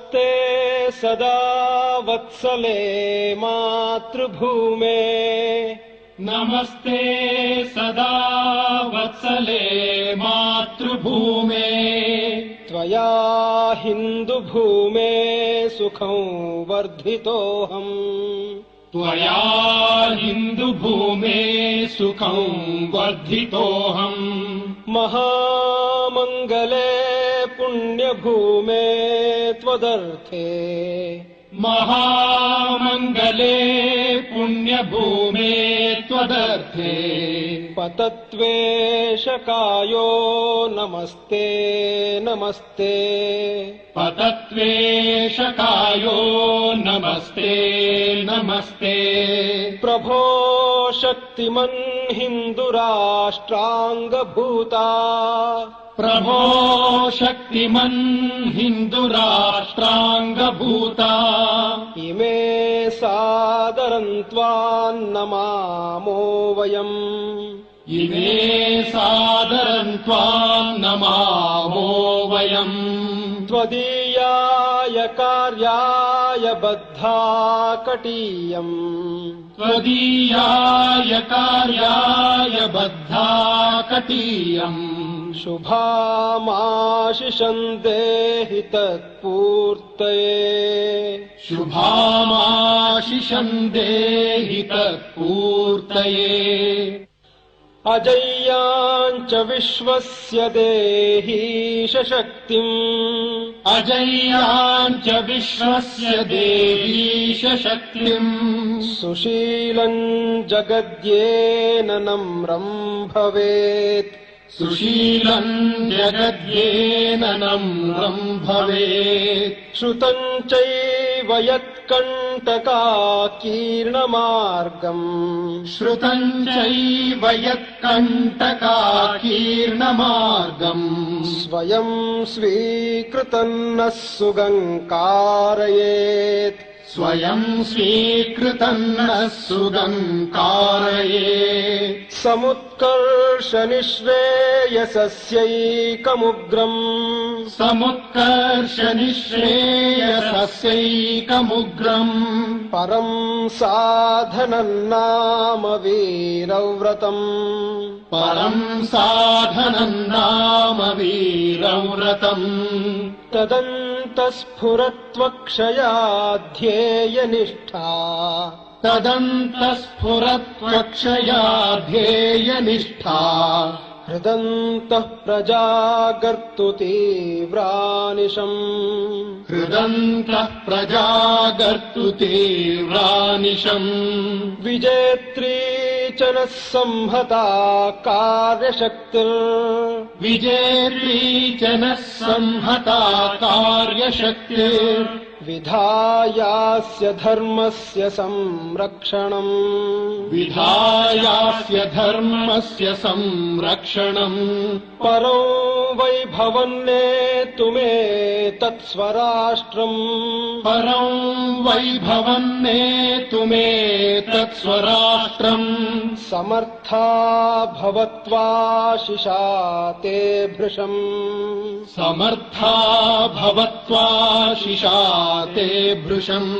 नमस्ते सदा वत्सले मातृभूमे नमस्ते सदा वत्सले मातृभूमे त्वया हिन्दुभूमे सुखं वर्धितोऽहम् त्वया हिन्दुभूमे सुखं वर्धितोऽहम् महामङ्गले पुण्यभूमे त्वदर्थे महामङ्गले पुण्यभूमे त्वदर्थे पतत्वेशकायो नमस्ते नमस्ते पतत्वेशकायो नमस्ते नमस्ते प्रभो शक्तिमन् हिन्दुराष्ट्राङ्गभूता प्रभो शक्तिमन् हिन्दुराष्ट्राङ्गभूता इमे सादरं त्वां नमामो वयम् इमे सादरं त्वां नमामो वयम् त्वदीयाय कार्याय बद्धा कटीयम् त्वदीयाय कार्याय बद्धा कटीयम् शुभामाशिषं देहि तत्पूर्तये शुभामाशिषं देहि तत्पूर्तये अजय्याञ्च विश्वस्य देहीश शक्तिम् अजय्याञ्च विश्वस्य देहीश शक्तिम् सुशीलम् जगद्येन नम्रम् भवेत् सुशीलम् जगद्येन नम्रम् भवेत् श्रुतम् चैव यत्कण्टकाकीर्णमार्गम् श्रुतम् चैव यत्कण्टकाकीर्णमार्गम् स्वयं स्वीकृतं नः सुगङ्कारयेत् स्वयं स्वीकृतं नः सुगङ्कारयेत् समुत्कर्ष निःश्रेयसस्यैकमुग्रम् समुत्कर्ष निःश्रेयसस्यैकमुग्रम् परं साधनं नाम वीरव्रतम् परं साधनं नाम वीरव्रतम् तदन्तस्फुरत्वक्षयाध्येयनिष्ठा तदन्तस्फुरत्वक्षया ध्येयनिष्ठा हृदन्तः प्रजागर्तु तीव्रानिशम् हृदन्तः प्रजागर्तु तीव्रानिशम् विजेत्री च नः संहता कार्यशक्तिर् विजेत्री च नः संहता कार्यशक्तिर् विधायास्य धर्मस्य संरक्षणम् विधायास्य धर्मस्य संरक्षणम् परो वैभवन्नेतुमे तत्स्वराष्ट्रम् परं वैभवन्नेतुमे तत्स्वराष्ट्रम् समर्था भवत्वाशिषा ते भृशम् समर्था भवत्वाशिषा ते भृशम्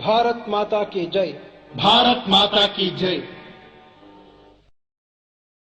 भारत माता की जय। भारत माता की जय।